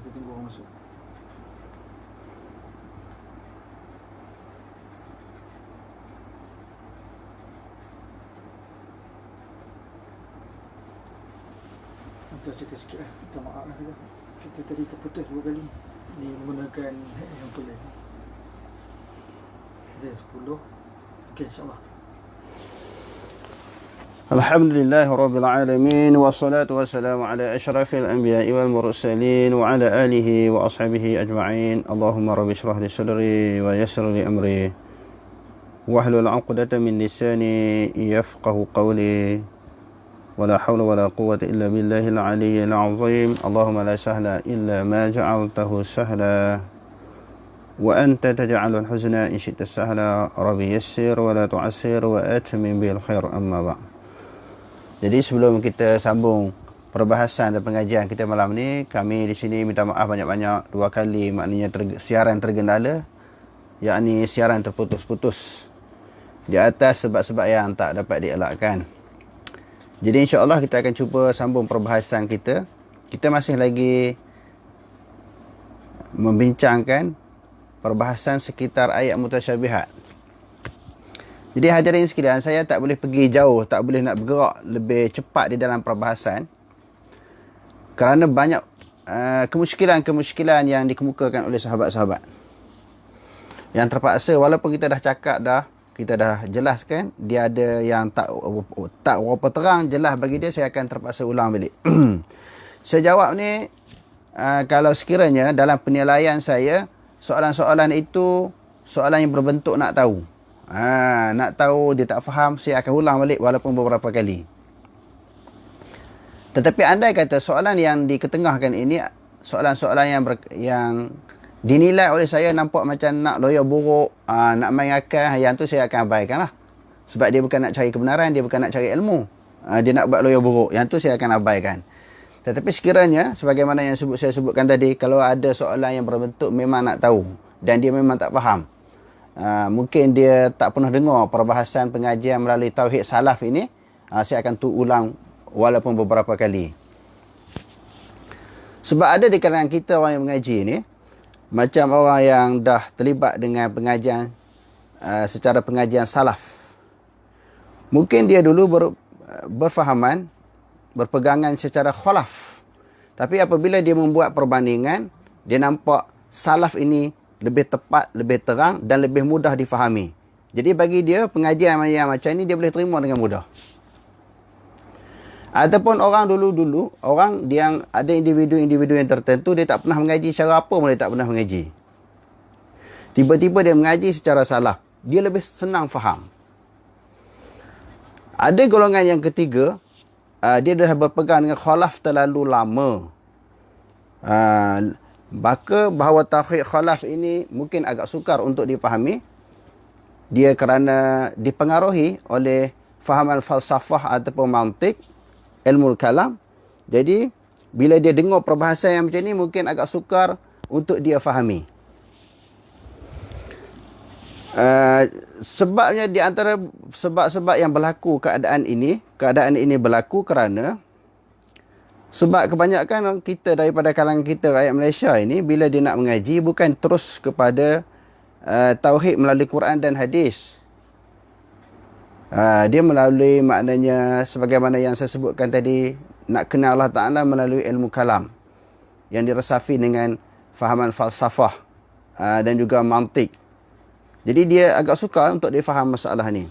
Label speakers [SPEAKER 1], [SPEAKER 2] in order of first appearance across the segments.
[SPEAKER 1] Kita tunggu orang masuk. Kita cerita sikit lah. Minta maaf lah kita. Kita tadi terputus 2 kali. Ni menggunakan handphone lain. Ada 10. Okey, insyaAllah.
[SPEAKER 2] Alhamdulillah Rabbil Alamin. Wassalatu wassalamu ala ashrafil anbiya'i wal mursalin. Wa ala alihi wa ashabihi ajma'in. Allahumma rabbi syrah li sadri wa yassir li amri. Wahlul 'uqdatan min lisani yafqahu qawli. ولا حول ولا قوة إلا بالله العلي العظيم اللهم لا سهل إلا ما جعلته سهلا وأنت تجعل الحزن إن شئت سهلا ربي يسر ولا تعسر وأتمم بالخير أما بعد. Jadi sebelum kita sambung perbahasan dan pengajian kita malam ni, kami di sini minta maaf banyak-banyak 2 kali, maknanya siaran tergendala, yakni siaran terputus-putus di atas sebab-sebab yang tak dapat dielakkan. Jadi insya-Allah kita akan cuba sambung perbahasan kita. Kita masih lagi membincangkan perbahasan sekitar ayat mutasyabihat. Jadi hadirin sekalian, saya tak boleh pergi jauh, tak boleh nak bergerak lebih cepat di dalam perbahasan kerana banyak kemusykilan-kemusykilan yang dikemukakan oleh sahabat-sahabat. Yang terpaksa, walaupun kita dah cakap dah, kita dah jelaskan, dia ada yang tak berapa terang, jelas bagi dia, saya akan terpaksa ulang balik. Saya jawab ni, kalau sekiranya dalam penilaian saya, soalan-soalan itu soalan yang berbentuk nak tahu. Nak tahu, dia tak faham, saya akan ulang balik walaupun beberapa kali. Tetapi andai kata soalan yang diketengahkan ini, soalan-soalan yang dinilai oleh saya nampak macam nak loya buruk, nak main akal, yang tu saya akan abaikan lah. Sebab dia bukan nak cari kebenaran, dia bukan nak cari ilmu. Dia nak buat loya buruk, yang tu saya akan abaikan. Tetapi sekiranya, sebagaimana yang saya sebutkan tadi, kalau ada soalan yang berbentuk memang nak tahu, dan dia memang tak faham, mungkin dia tak pernah dengar perbahasan pengajian melalui Tauhid Salaf ini, saya akan ulang walaupun beberapa kali. Sebab ada di kalangan kita orang yang mengaji ni, macam orang yang dah terlibat dengan pengajian secara pengajian salaf. Mungkin dia dulu berfahaman, berpegangan secara khalaf. Tapi apabila dia membuat perbandingan, dia nampak salaf ini lebih tepat, lebih terang dan lebih mudah difahami. Jadi bagi dia, pengajian yang macam ni dia boleh terima dengan mudah. Ataupun orang dulu-dulu, orang yang ada individu-individu yang tertentu, dia tak pernah mengaji secara apa pun, dia tak pernah mengaji. Tiba-tiba dia mengaji secara salaf. Dia lebih senang faham. Ada golongan yang ketiga, dia dah berpegang dengan khalaf terlalu lama. Maka bahawa tauhid khalaf ini mungkin agak sukar untuk dipahami. Dia kerana dipengaruhi oleh fahaman falsafah ataupun mantik, ilmu kalam. Jadi bila dia dengar perbahasan yang macam ni, mungkin agak sukar untuk dia fahami. Sebabnya di antara sebab-sebab yang berlaku keadaan ini berlaku kerana sebab kebanyakan kita daripada kalangan kita rakyat Malaysia ini, bila dia nak mengaji bukan terus kepada tauhid melalui Quran dan hadis. Dia melalui, maknanya sebagaimana yang saya sebutkan tadi, nak kenal Allah Ta'ala melalui ilmu kalam yang diresafi dengan fahaman falsafah dan juga mantik. Jadi dia agak sukar untuk dia faham masalah ni.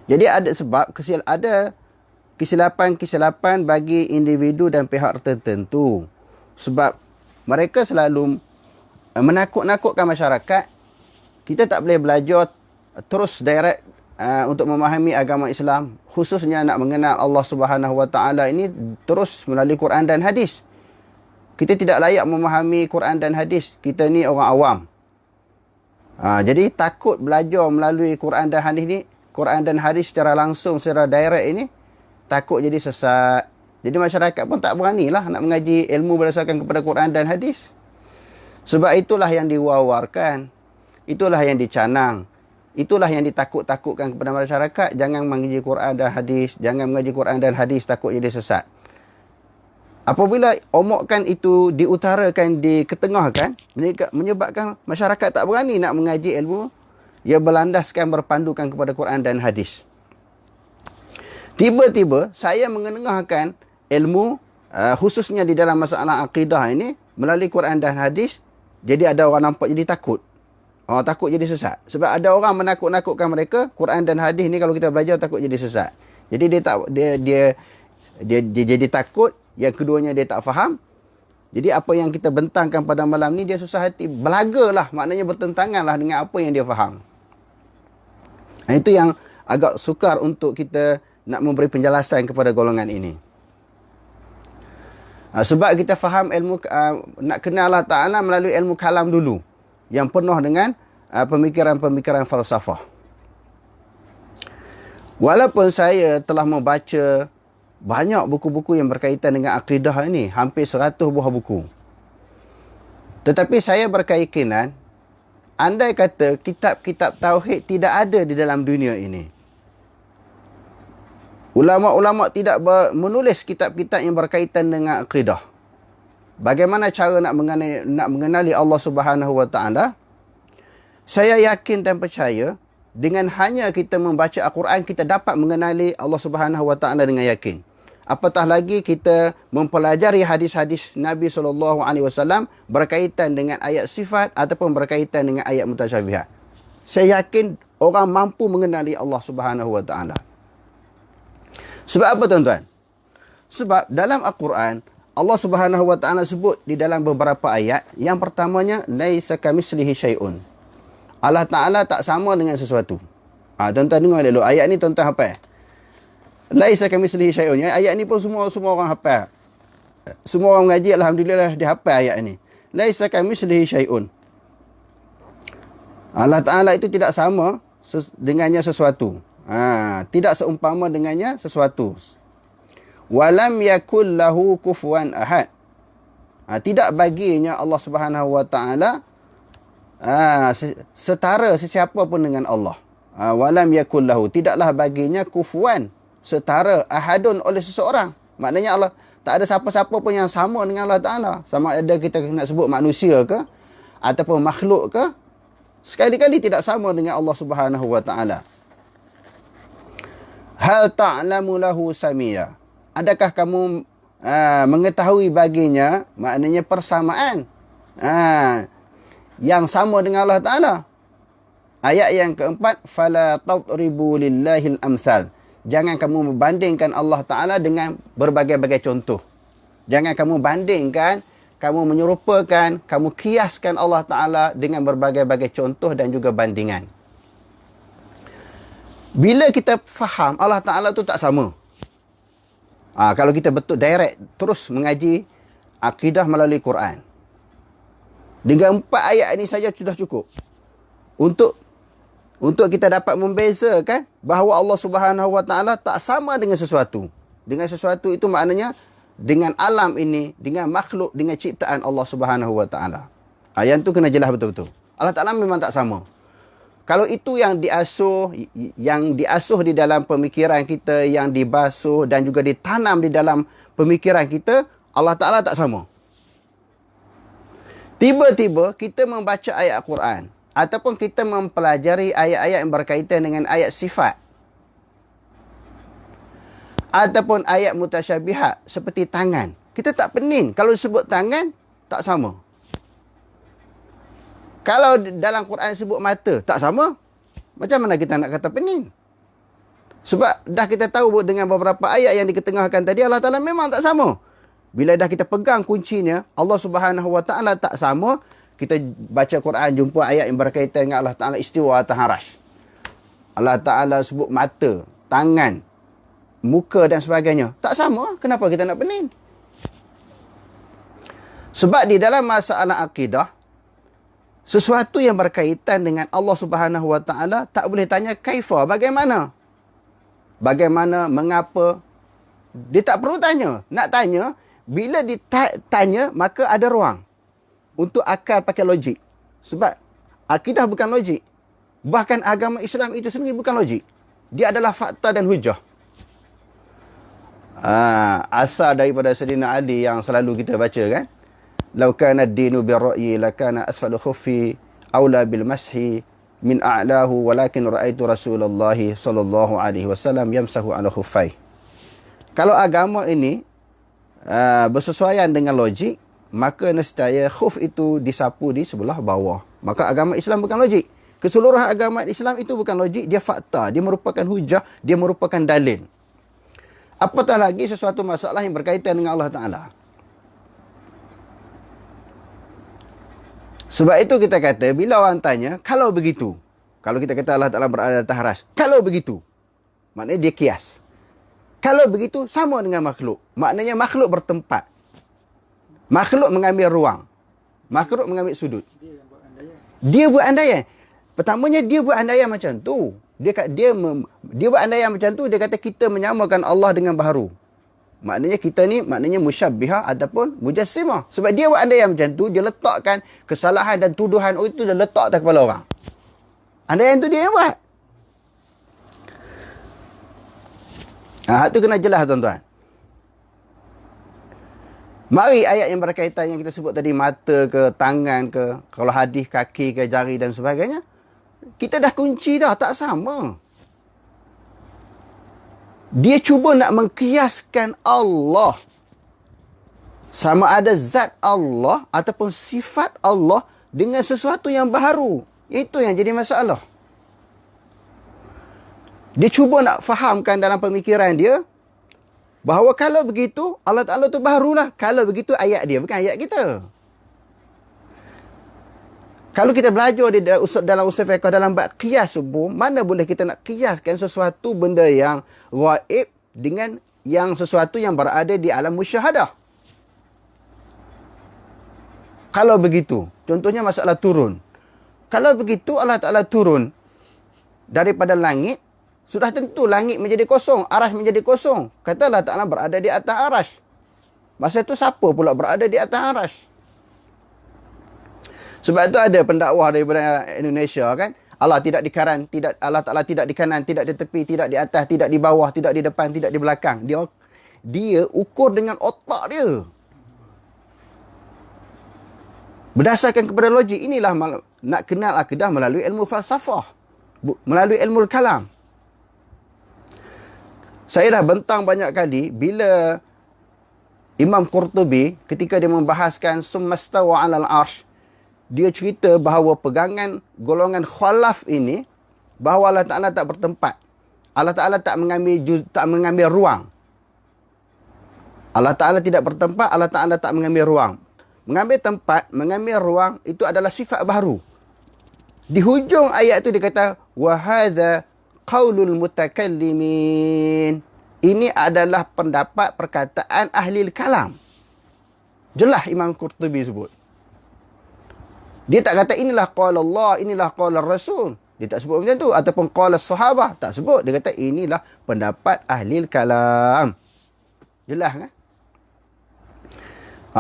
[SPEAKER 2] Jadi ada sebab, ada kesilapan-kesilapan bagi individu dan pihak tertentu. Sebab mereka selalu menakut-nakutkan masyarakat. Kita tak boleh belajar terus direct untuk memahami agama Islam, khususnya nak mengenal Allah Subhanahu Wa Taala ini terus melalui Quran dan hadis. Kita tidak layak memahami Quran dan hadis. Kita ni orang awam. Jadi takut belajar melalui Quran dan hadis ni, Quran dan hadis secara langsung, secara direct ini, takut jadi sesat. Jadi masyarakat pun tak beranilah nak mengaji ilmu berdasarkan kepada Quran dan hadis. Sebab itulah yang diwawarkan, itulah yang dicanang, itulah yang ditakut-takutkan kepada masyarakat. Jangan mengaji Quran dan hadis, jangan mengaji Quran dan hadis, takut jadi sesat. Apabila omokkan itu diutarakan, diketengahkan, menyebabkan masyarakat tak berani nak mengaji ilmu yang berlandaskan, berpandukan kepada Quran dan hadis. Tiba-tiba saya mengenengahkan ilmu khususnya di dalam masalah akidah ini melalui Quran dan hadis. Jadi ada orang nampak jadi takut. Orang takut jadi sesat. Sebab ada orang menakut-nakutkan mereka, Quran dan hadis ni kalau kita belajar takut jadi sesat. Jadi dia jadi takut. Yang keduanya dia tak faham. Jadi apa yang kita bentangkan pada malam ni, dia susah hati. Belagalah, maknanya bertentanganlah dengan apa yang dia faham. Itu yang agak sukar untuk kita nak memberi penjelasan kepada golongan ini. Sebab kita faham ilmu, nak kenal Allah Ta'ala melalui ilmu kalam dulu. Yang penuh dengan pemikiran-pemikiran falsafah. Walaupun saya telah membaca banyak buku-buku yang berkaitan dengan akidah ini, hampir 100 buah buku. Tetapi saya berkeyakinan, andai kata kitab-kitab tauhid tidak ada di dalam dunia ini, ulama-ulama tidak menulis kitab-kitab yang berkaitan dengan akidah, bagaimana cara nak mengenali Allah Subhanahu Wa Taala? Saya yakin dan percaya, dengan hanya kita membaca Al-Quran, kita dapat mengenali Allah Subhanahu Wa Taala dengan yakin. Apatah lagi kita mempelajari hadis-hadis Nabi SAW berkaitan dengan ayat sifat ataupun berkaitan dengan ayat mutasyabihat. Saya yakin orang mampu mengenali Allah Subhanahu Wa Taala. Sebab apa tuan-tuan? Sebab dalam Al-Quran, Allah Subhanahu Wa Taala sebut di dalam beberapa ayat. Yang pertamanya, laisa kamitslihi syai'un. Allah Ta'ala tak sama dengan sesuatu. Tuan-tuan dengar dulu. Ayat ni tuan-tuan hafal. Laisa kamitslihi syai'un. Ayat ni pun semua orang hafal. Semua orang mengaji, alhamdulillah dia hafal ayat ni. Laisa kamitslihi syai'un. Allah Ta'ala itu tidak sama dengannya sesuatu. Tidak seumpama dengannya sesuatu. Walam yakul lahu kufuwan ahad. Tidak baginya Allah Subhanahu Wa Ta'ala setara sesiapa pun dengan Allah. Walam yakul lahu, tidaklah baginya kufuwan, setara, ahadun, oleh seseorang. Maknanya Allah tak ada siapa-siapa pun yang sama dengan Allah Ta'ala. Sama ada kita nak sebut manusia ke ataupun makhluk ke, sekali-kali tidak sama dengan Allah Subhanahu Wa Ta'ala. Hal ta'lamu lahu samia. Adakah kamu mengetahui baginya, maknanya persamaan yang sama dengan Allah Ta'ala? Ayat yang keempat, fala tadribu lillahil amsal. Jangan kamu membandingkan Allah Ta'ala dengan berbagai-bagai contoh. Jangan kamu bandingkan, kamu menyerupakan, kamu kiaskan Allah Ta'ala dengan berbagai-bagai contoh dan juga bandingan. Bila kita faham Allah Ta'ala tu tak sama. Kalau kita betul direct terus mengaji akidah melalui Quran, dengan 4 ayat ini saja sudah cukup untuk kita dapat membezakan bahawa Allah Subhanahu Wa Taala tak sama dengan sesuatu. Dengan sesuatu itu maknanya dengan alam ini, dengan makhluk, dengan ciptaan Allah Subhanahu Wa Taala. Yang tu kena jelas betul-betul. Allah Taala memang tak sama. Kalau itu yang diasuh di dalam pemikiran kita, yang dibasuh dan juga ditanam di dalam pemikiran kita, Allah Ta'ala tak sama. Tiba-tiba kita membaca ayat Al-Quran ataupun kita mempelajari ayat-ayat yang berkaitan dengan ayat sifat ataupun ayat mutasyabihat seperti tangan. Kita tak pening. Kalau sebut tangan, tak sama. Kalau dalam Quran sebut mata, tak sama. Macam mana kita nak kata pening? Sebab dah kita tahu dengan beberapa ayat yang diketengahkan tadi, Allah Ta'ala memang tak sama. Bila dah kita pegang kuncinya, Allah Subhanahu Wa Ta'ala tak sama, kita baca Quran, jumpa ayat yang berkaitan dengan Allah Ta'ala istiwa atas arasy. Allah Ta'ala sebut mata, tangan, muka dan sebagainya. Tak sama. Kenapa kita nak pening? Sebab di dalam masalah akidah, sesuatu yang berkaitan dengan Allah Subhanahu Wa Ta'ala tak boleh tanya kaifa, bagaimana? Bagaimana, mengapa? Dia tak perlu tanya. Nak tanya, bila ditanya, maka ada ruang untuk akal pakai logik. Sebab akidah bukan logik. Bahkan agama Islam itu sendiri bukan logik. Dia adalah fakta dan hujah. Asal daripada Sayyidina Ali yang selalu kita baca kan. Lau kana ad-dinu bir-ra'yi lakana asfalu khuffi aula bil mashi min a'lahu walakin ra'aitu Rasulullah sallallahu alaihi wasallam yamsahu ala khuffai. Kalau agama ini bersesuaian dengan logik, maka nescaya khuf itu disapu di sebelah bawah. Maka agama Islam bukan logik. Keseluruhan agama Islam itu bukan logik, dia fakta, dia merupakan hujah, dia merupakan dalil. Apatah lagi sesuatu masalah yang berkaitan dengan Allah Ta'ala. Sebab itu kita kata, bila orang tanya, kalau begitu, kalau kita kata Allah Ta'ala berada di atas arsy, kalau begitu, maknanya dia kias. Kalau begitu, sama dengan makhluk. Maknanya makhluk bertempat. Makhluk mengambil ruang. Makhluk mengambil sudut. Dia buat andaian. Pertamanya dia buat andaian macam tu. Dia buat andaian macam tu, dia kata kita menyamakan Allah dengan baharu. Maknanya kita ni, maknanya musyabbihah ataupun mujassimah. Sebab dia buat andaian macam tu, dia letakkan kesalahan dan tuduhan itu dia letak atas kepala orang. Andaian tu dia yang buat. Itu kena jelas tuan-tuan. Mari ayat yang berkaitan yang kita sebut tadi, mata ke, tangan ke, kalau hadis kaki ke, jari dan sebagainya, kita dah kunci dah, tak sama. Dia cuba nak mengkiaskan Allah. Sama ada zat Allah ataupun sifat Allah dengan sesuatu yang baharu. Itu yang jadi masalah. Dia cuba nak fahamkan dalam pemikiran dia, bahawa kalau begitu, Allah Ta'ala tu baharulah. Kalau begitu ayat dia, bukan ayat kita. Kalau kita belajar dalam usul fiqh, dalam bab qiyas subuh, mana boleh kita nak qiyaskan sesuatu benda yang ghaib dengan yang sesuatu yang berada di alam musyahadah. Kalau begitu, contohnya masalah turun. Kalau begitu Allah Ta'ala turun daripada langit, sudah tentu langit menjadi kosong, arasy menjadi kosong. Kata Allah Ta'ala berada di atas arasy. Masa itu siapa pula berada di atas arasy? Sebab itu ada pendakwah daripada Indonesia kan, Allah Ta'ala tidak di kanan, tidak di tepi, tidak di atas, tidak di bawah, tidak di depan, tidak di belakang. Dia ukur dengan otak dia. Berdasarkan kepada logik, inilah nak kenal akidah melalui ilmu falsafah, melalui ilmu kalam. Saya dah bentang banyak kali bila Imam Qurtubi ketika dia membahaskan summastawa 'alal arsy, dia cerita bahawa pegangan golongan khalaf ini, bahawa Allah Ta'ala tak bertempat. Allah Ta'ala tak mengambil ruang. Allah Ta'ala tidak bertempat, Allah Ta'ala tak mengambil ruang. Mengambil tempat, mengambil ruang, itu adalah sifat baru. Di hujung ayat itu dia kata, وَهَذَا قَوْلُ الْمُتَكَلِّمِينَ. Ini adalah pendapat perkataan ahli kalam. Jelas Imam Qurtubi sebut. Dia tak kata inilah qala Allah, inilah qala Rasul. Dia tak sebut macam tu. Ataupun qala sahabah. Tak sebut. Dia kata inilah pendapat ahli kalam. Jelas kan?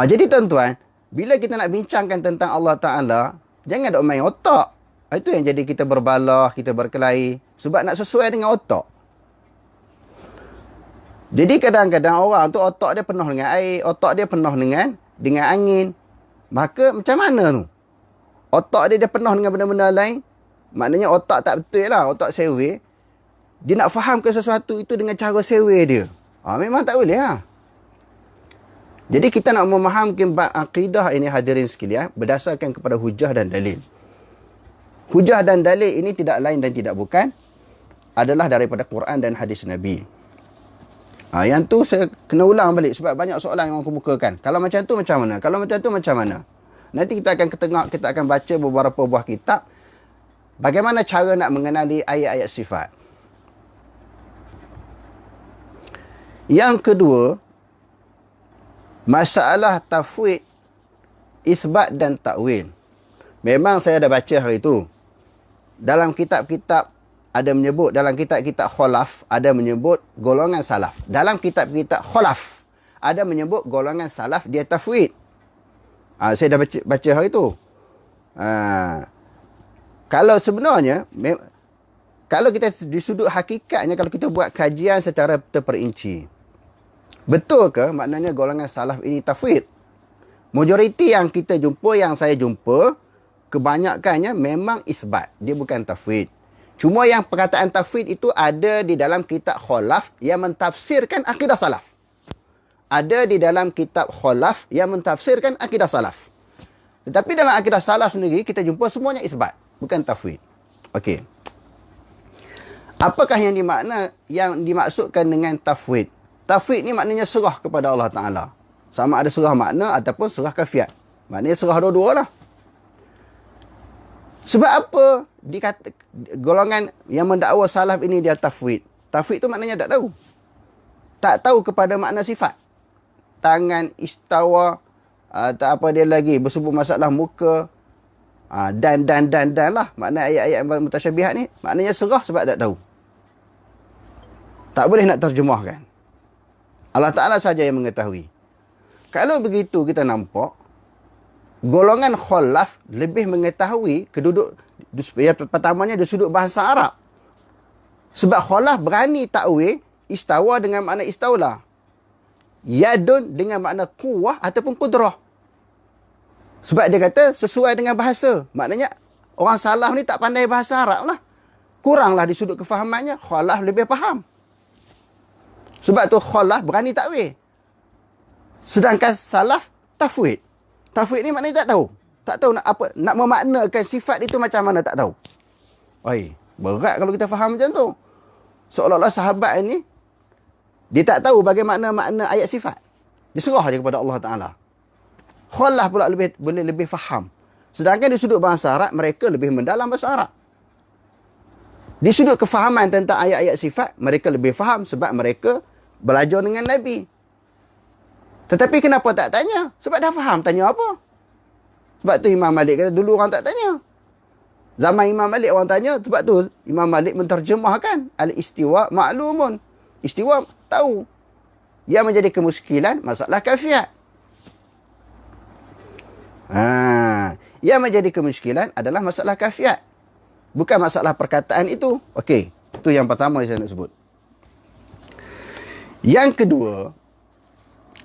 [SPEAKER 2] Jadi tuan-tuan, bila kita nak bincangkan tentang Allah Ta'ala, jangan dok main otak. Itu yang jadi kita berbalah, kita berkelahi. Sebab nak sesuai dengan otak. Jadi kadang-kadang orang tu otak dia penuh dengan air, otak dia penuh dengan angin. Maka macam mana tu? Otak dia penuh dengan benda-benda lain. Maknanya otak tak betul lah. Otak sewe. Dia nak fahamkan sesuatu itu dengan cara sewe dia. Memang tak boleh lah. Jadi kita nak memahamkan akidah ini hadirin sekalian berdasarkan kepada hujah dan dalil. Hujah dan dalil ini tidak lain dan tidak bukan adalah daripada Quran dan hadis Nabi. Yang tu saya kena ulang balik sebab banyak soalan yang orang kemukakan. Kalau macam tu macam mana? Kalau macam tu macam mana? Nanti kita akan ketengok, kita akan baca beberapa buah kitab. Bagaimana cara nak mengenali ayat-ayat sifat. Yang kedua, masalah tafwid, isbat dan takwil. Memang saya dah baca hari itu. Dalam kitab-kitab ada menyebut, dalam kitab-kitab khalaf ada menyebut golongan salaf. Dalam kitab-kitab khalaf ada menyebut golongan salaf dia tafwid. Saya dah baca hari itu. Kalau sebenarnya, kalau kita di sudut hakikatnya, kalau kita buat kajian secara terperinci, Betul ke maknanya golongan salaf ini tafwid? Majoriti yang kita jumpa, yang saya jumpa, kebanyakannya memang isbat. Dia bukan tafwid. Cuma yang perkataan tafwid itu ada di dalam kitab kholaf yang mentafsirkan akidah salaf. Ada di dalam kitab kholaf yang mentafsirkan akidah salaf. Tetapi dalam akidah salaf sendiri, kita jumpa semuanya isbat. Bukan tafwid. Okey. Apakah yang dimaksudkan dengan tafwid? Tafwid ni maknanya serah kepada Allah Ta'ala. Sama ada serah makna ataupun serah kafiat. Maknanya serah dua-dua lah. Sebab apa dikata golongan yang mendakwa salaf ini dia tafwid? Tafwid tu maknanya tak tahu. Tak tahu kepada makna sifat. Tangan, istawa, tak apa dia lagi, bersebut masalah muka, dan lah. Makna ayat-ayat mutasyabihat ni, maknanya serah sebab tak tahu. Tak boleh nak terjemahkan. Allah Ta'ala saja yang mengetahui. Kalau begitu kita nampak, golongan kholaf lebih mengetahui keduduk, yang pertamanya dari sudut bahasa Arab. Sebab kholaf berani takwil istawa dengan makna istawla. Yadun dengan makna kuwah ataupun kudrah. Sebab dia kata sesuai dengan bahasa. Maknanya orang salaf ni tak pandai bahasa Arab lah. Kuranglah di sudut kefahamannya, kholaf lebih faham. Sebab tu kholaf berani takwil. Sedangkan salaf tafwid. Tafwid ni maknanya tak tahu. Tak tahu nak apa, nak memaknakan sifat itu macam mana tak tahu. Oi, berat kalau kita faham macam tu. Seolah-olah sahabat ini dia tak tahu bagaimana makna ayat sifat. Dia serah je kepada Allah Ta'ala. Kholaf pula boleh lebih faham. Sedangkan di sudut bahasa Arab, mereka lebih mendalam bahasa Arab. Di sudut kefahaman tentang ayat-ayat sifat, mereka lebih faham sebab mereka belajar dengan Nabi. Tetapi kenapa tak tanya? Sebab dah faham tanya apa. Sebab tu Imam Malik kata dulu orang tak tanya. Zaman Imam Malik orang tanya, sebab tu Imam Malik menterjemahkan al-istiwa ma'lumun. Istiwa tahu. Yang menjadi kemuskilan masalah kafiat. Yang menjadi kemuskilan adalah masalah kafiat. Bukan masalah perkataan itu. Okey, itu yang pertama yang saya nak sebut. Yang kedua,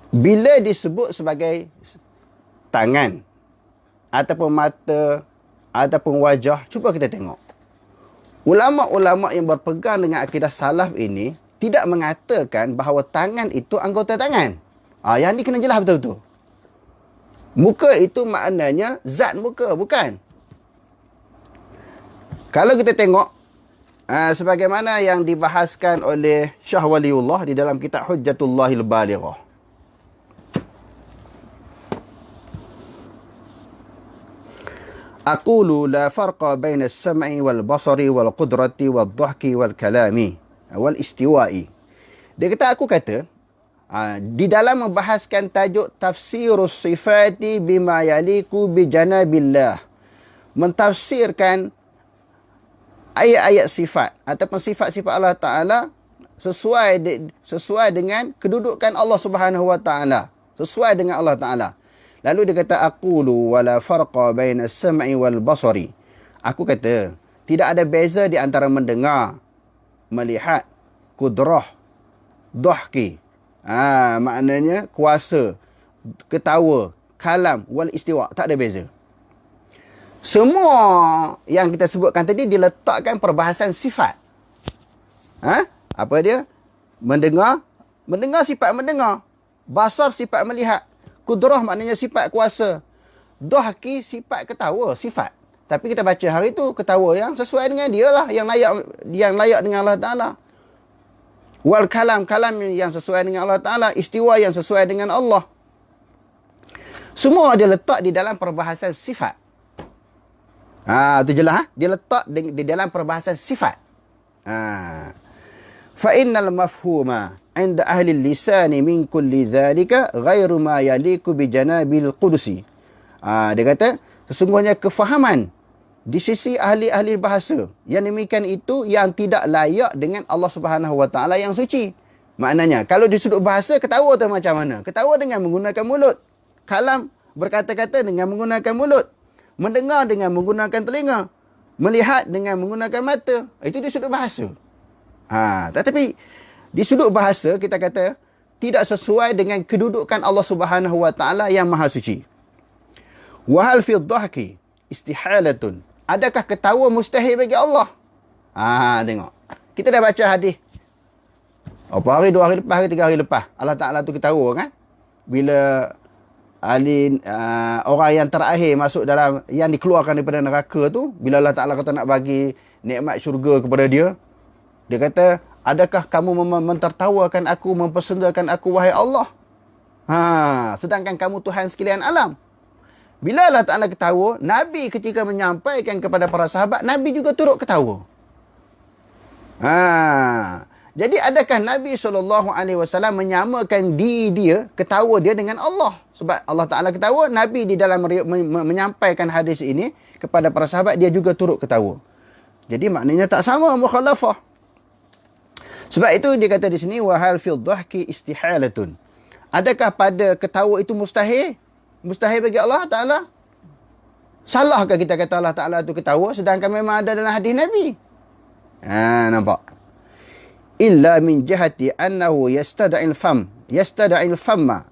[SPEAKER 2] bila disebut sebagai tangan ataupun mata ataupun wajah, cuba kita tengok. Ulama-ulama yang berpegang dengan akidah salaf ini tidak mengatakan bahawa tangan itu anggota tangan. Yang ni kena jelas betul-betul. Muka itu maknanya zat muka, bukan. Kalau kita tengok sebagaimana yang dibahaskan oleh Syah Waliullah di dalam kitab Hujjatullahil Balighah. Aqulu la farqa baina as-sam'i wal basari wal qudrati wal dhahki wal kalami wal istiwa'i. Dia kata, aku kata di dalam membahaskan tajuk tafsirus sifati bima yaliku bi janabillah, mentafsirkan ayat-ayat sifat ataupun sifat-sifat Allah Ta'ala sesuai dengan kedudukan Allah Subhanahu Wa Ta'ala. Sesuai dengan Allah Ta'ala. Lalu dia kata, aqulu wala farqa baina as-sam'i wal basari. Aku kata, tidak ada beza di antara mendengar, melihat, kudrah, dhahki. Maknanya kuasa, ketawa, kalam, wal istiwa. Tak ada beza. Semua yang kita sebutkan tadi diletakkan perbahasan sifat. Apa dia? Mendengar sifat mendengar. Basar sifat melihat. Kudrah maknanya sifat kuasa. Dhahki sifat ketawa, sifat. Tapi kita baca hari itu ketawa yang sesuai dengan dia lah, yang layak dengan Allah Ta'ala. Wal kalam yang sesuai dengan Allah Ta'ala. Istiwa yang sesuai dengan Allah. Semua dia letak di dalam perbahasan sifat. Itu jelas. Dia letak di dalam perbahasan sifat. Fa innal mafhuma 'inda ahli lisani min kulli dhalika ghairu ma yaliku bi janabil qudusi. Dia kata sesungguhnya kefahaman di sisi ahli-ahli bahasa yang demikian itu yang tidak layak dengan Allah Subhanahu Wa Ta'ala yang suci. Maknanya kalau di sudut bahasa, ketawa tu macam mana? Ketawa dengan menggunakan mulut. Kalam, berkata-kata dengan menggunakan mulut. Mendengar dengan menggunakan telinga. Melihat dengan menggunakan mata. Itu di sudut bahasa. Tetapi di sudut bahasa kita kata tidak sesuai dengan kedudukan Allah Subhanahu wa taala yang maha suci. Wa hal fi dhahki istihalatun. Adakah ketawa mustahil bagi Allah? Tengok. Kita dah baca hadis. Apa hari, 2 hari lepas, hari 3 hari lepas. Allah Ta'ala tu ketawa kan? Bila orang yang terakhir masuk dalam, yang dikeluarkan daripada neraka tu, bila Allah Ta'ala kata nak bagi nikmat syurga kepada dia, dia kata, adakah kamu mentertawakan aku, mempersendakan aku, wahai Allah? Sedangkan kamu Tuhan sekalian alam. Bila Allah Ta'ala ketawa, Nabi ketika menyampaikan kepada para sahabat, Nabi juga turut ketawa. Jadi adakah Nabi SAW menyamakan diri dia, ketawa dia dengan Allah? Sebab Allah Ta'ala ketawa, Nabi di dalam menyampaikan hadis ini kepada para sahabat, dia juga turut ketawa. Jadi maknanya tak sama, mukhalafah. Sebab itu dia kata di sini, wahal fil dhahki istihalatun. Adakah pada ketawa itu mustahil? Mustahil bagi Allah Ta'ala? Salahkah kita kata Allah Ta'ala itu ketawa sedangkan memang ada dalam hadis Nabi? Nampak? Illa min jihati annahu yastada'il fama.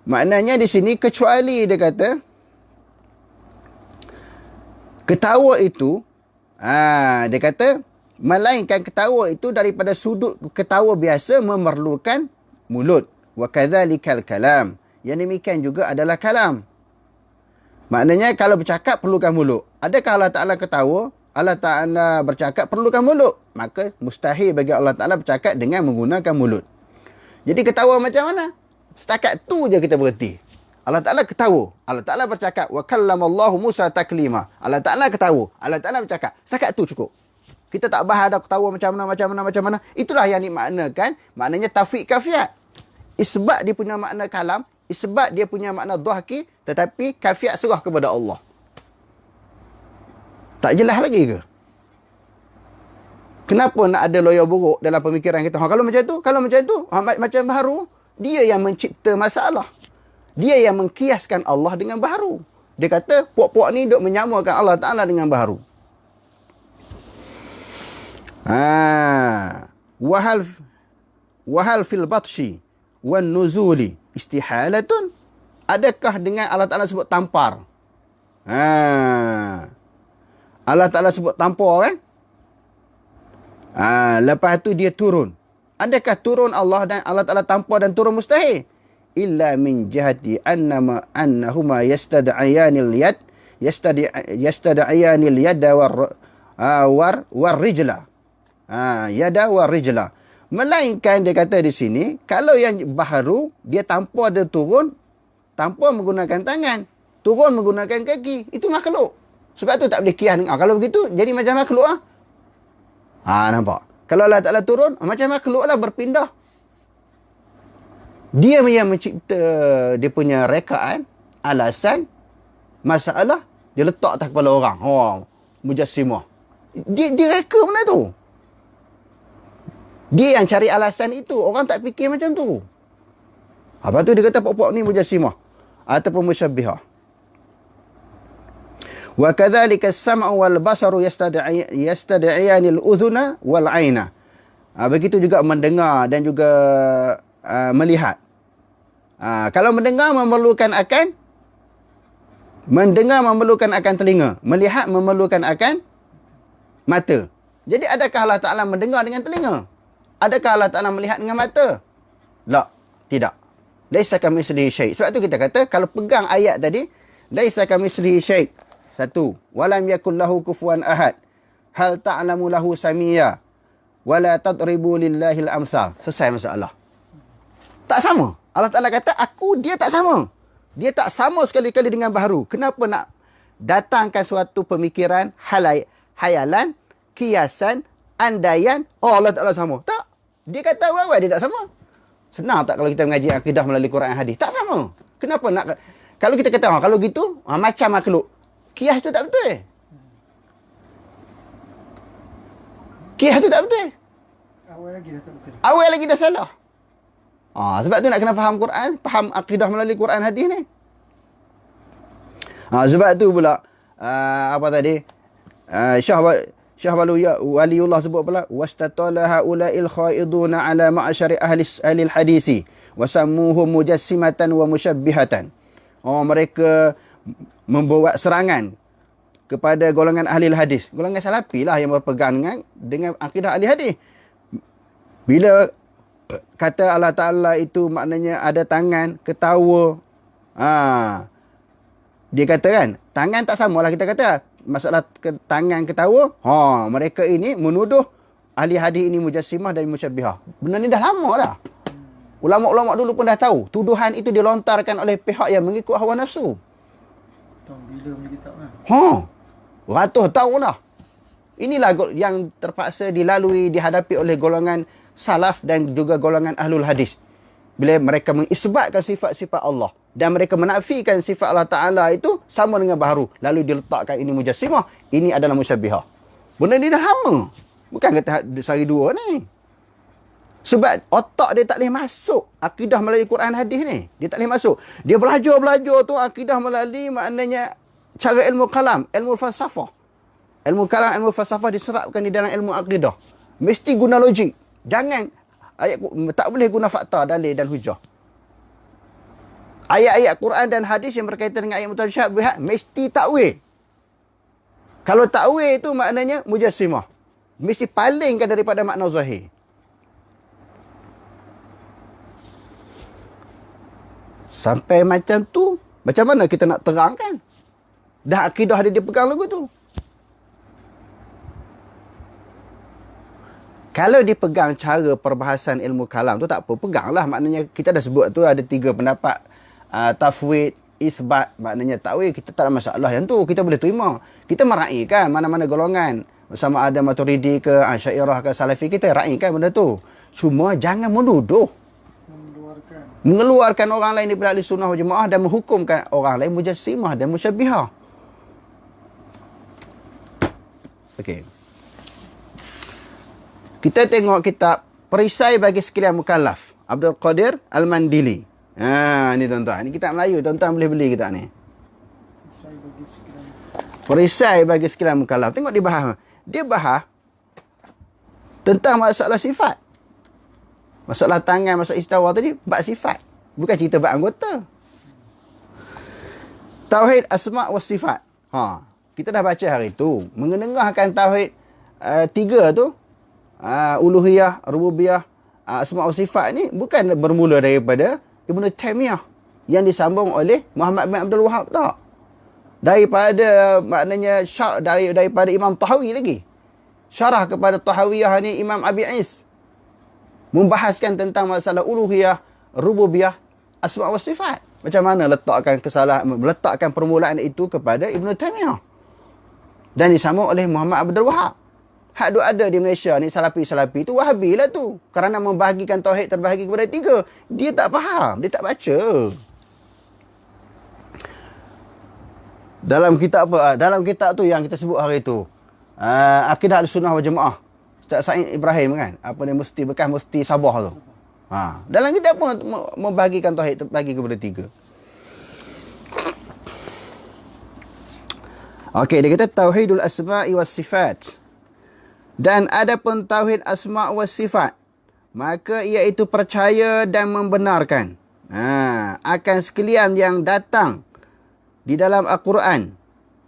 [SPEAKER 2] Maknanya di sini kecuali dia kata ketawa itu, dia kata melainkan ketawa itu daripada sudut ketawa biasa memerlukan mulut. Wa kadzalikal kalam. Yang demikian juga adalah kalam. Maknanya kalau bercakap perlukan mulut. Adakah Allah Ta'ala ketawa? Allah Ta'ala bercakap perlukan mulut. Maka mustahil bagi Allah Ta'ala bercakap dengan menggunakan mulut. Jadi ketawa macam mana? Setakat tu je kita berhenti. Allah Ta'ala ketawa. Allah Ta'ala bercakap. Wa kallamallahu Musa taklima. Allah Ta'ala ketawa. Allah Ta'ala bercakap. Setakat tu cukup. Kita tak bahas ada ketawa macam mana. Itulah yang dimaknakan. Maknanya tafik kafiat. Isbat dia punya makna kalam. Isbat dia punya makna dhahki. Tetapi kafiat serah kepada Allah. Tak jelas lagi ke? Kenapa nak ada loya buruk dalam pemikiran kita? Kalau macam tu, macam baharu, dia yang mencipta masalah. Dia yang mengkiaskan Allah dengan baharu. Dia kata, puak-puak ni duk menyamakan Allah Ta'ala dengan baharu. Wahal fil batshi wan nuzuli istihalatun. Adakah dengan Allah Ta'ala sebut tampar? Allah Ta'ala sebut tampar kan? Lepas tu dia turun. Adakah turun Allah dan Allah Ta'ala tampar dan turun mustahil? Illa min jihati annahuma yastad'iyanil yada war rijla. Yada war rijla. Melainkan dia kata di sini, kalau yang baharu, dia tampar dia turun, tampar menggunakan tangan, turun menggunakan kaki. Itu makhluk. Sebab tu tak boleh kiyas dengan. Kalau begitu, jadi macam makhluk lah. Nampak? Kalau Allah Ta'ala turun, macam makhluk lah berpindah. Dia yang mencipta dia punya rekaan, alasan, masalah, dia letak atas kepala orang. Mujassimah. Dia reka benda tu. Dia yang cari alasan itu. Orang tak fikir macam tu. Lepas tu dia kata pokok ni mujassimah. Ataupun musyabbihah. Wa kadzalika as-sam'u wal basaru yastad'iyani al-udhuna wal 'aina. Begitu juga mendengar dan juga melihat. Kalau mendengar memerlukan akan telinga, melihat memerlukan akan mata. Jadi adakah Allah Ta'ala mendengar dengan telinga? Adakah Allah Ta'ala melihat dengan mata? La, tidak. Laisa kamitslihi syai'. Sebab tu kita kata kalau pegang ayat tadi, laisa kamitslihi syai'. 1. Walam yakul lahu kufuwan ahad. Hal ta'lamu lahu samiyya. Wala tadribu lillahil amsal. Selesai masalah. Tak sama. Allah Ta'ala kata, dia tak sama. Dia tak sama sekali-kali dengan baharu. Kenapa nak datangkan suatu pemikiran, hayalan, kiasan, andaian, Allah Ta'ala sama? Tak. Dia kata awal-awal dia tak sama. Senang tak kalau kita mengaji akidah melalui Quran dan hadis? Tak sama. Kenapa nak... Kalau kita kata, kalau gitu, macam makhluk. Kias tu tak betul. Kias tu tak betul.
[SPEAKER 1] Awal lagi dah tak betul.
[SPEAKER 2] Awal lagi dah salah. Sebab tu nak kena faham Quran, faham akidah melalui Quran hadis ni. Sebab tu pula, apa tadi? Syekh Waliullah sebut pula wastatala haula'il khaiduna ala ma'syari ahli hadisi wa sammuhum mujassimatan wa musyabbihatan. Oh, mereka membuat serangan kepada golongan ahli hadis. Golongan salafi lah yang berpegang dengan akidah ahli hadis. Bila kata Allah Ta'ala itu maknanya ada tangan, ketawa. Dia kata kan, tangan tak sama lah kita kata. Masalah tangan, ketawa. Mereka ini menuduh ahli hadis ini mujassimah dan musyabbihah. Benda ni dah lama dah. Ulama-ulama dulu pun dah tahu. Tuduhan itu dilontarkan oleh pihak yang mengikut hawa nafsu.
[SPEAKER 1] Tahun bila punya kitab kan?
[SPEAKER 2] Ratus tahun dah. Inilah yang terpaksa dilalui, dihadapi oleh golongan salaf dan juga golongan ahlul hadis. Bila mereka mengisbatkan sifat-sifat Allah dan mereka menafikan sifat Allah Ta'ala itu sama dengan baharu. Lalu diletakkan ini mujassimah, ini adalah musyabbihah. Benda ni dah lama. Bukan kata sehari dua ni. Sebab otak dia tak boleh masuk akidah melalui Quran hadis ni. Dia tak boleh masuk. Dia belajar tu akidah melalui maknanya cara ilmu kalam, ilmu falsafah. Ilmu kalam, ilmu falsafah diserapkan di dalam ilmu akidah. Mesti guna logik. Jangan tak boleh guna fakta, dalil dan hujah. Ayat-ayat Quran dan hadis yang berkaitan dengan ayat mutasyabihat mesti takwil. Kalau takwil itu maknanya mujassimah. Mesti palingkan daripada makna zahir. Sampai macam tu, macam mana kita nak terangkan? Dah akidah dia dipegang lagu tu. Kalau dipegang cara perbahasan ilmu kalam tu tak apa, peganglah. Maknanya kita dah sebut tu ada 3 pendapat. Tafwid, isbat, maknanya takwil, kita tak ada masalah yang tu, kita boleh terima. Kita meraihkan mana-mana golongan, sama ada Maturidi ke Syairah ke Salafi, kita raihkan benda tu. Cuma jangan menuduh, mengeluarkan orang lain daripada ahli sunnah wal jamaah dan menghukumkan orang lain mujassimah dan musyabbihah. Okey. Kita tengok kitab Perisai bagi Sekalian Mukallaf, Abdul Qadir Al-Mandili. Ni tuan-tuan. Ni kitab Melayu. Tuan-tuan boleh beli kitab ni. Perisai bagi Sekalian Mukallaf. Tengok dia bahas. Dia bahas tentang masalah sifat. Masalah tangan, masalah istawa tadi, bab sifat. Bukan cerita bab anggota. Tauhid asma' wa sifat. Kita dah baca hari tu. Mengenengahkan tauhid 3 tu. Uluhiyah, rububiyah, asma' wa sifat ni bukan bermula daripada Ibn Taymiyah yang disambung oleh Muhammad bin Abdul Wahab, tak. Daripada maknanya daripada Imam Tahawi lagi. Syarah kepada Tahawiyah ni Imam Abi Is membahaskan tentang masalah uluhiyah, rububiyah, asma' wa sifat. Macam mana meletakkan permulaan itu kepada Ibn Taymiyah. Dan disambung oleh Muhammad Abdul Wahab. Hak duk ada di Malaysia ni, salafi-salafi tu Wahabi lah tu. Kerana membahagikan tauhid terbahagi kepada 3. Dia tak faham, dia tak baca. Dalam kitab apa? Dalam kitab tu yang kita sebut hari tu. Akidah Ahlussunnah wal Jamaah. Ustaz Said Ibrahim kan? Apa ni bekas mufti Sabah tu. Dalam kitab pun membahagikan tauhid terbahagi kepada 3. Okey, dia kata tauhidul asma'i was sifat. Dan adapun tauhid asma' wa sifat, maka iaitu percaya dan membenarkan akan sekalian yang datang di dalam Al-Quran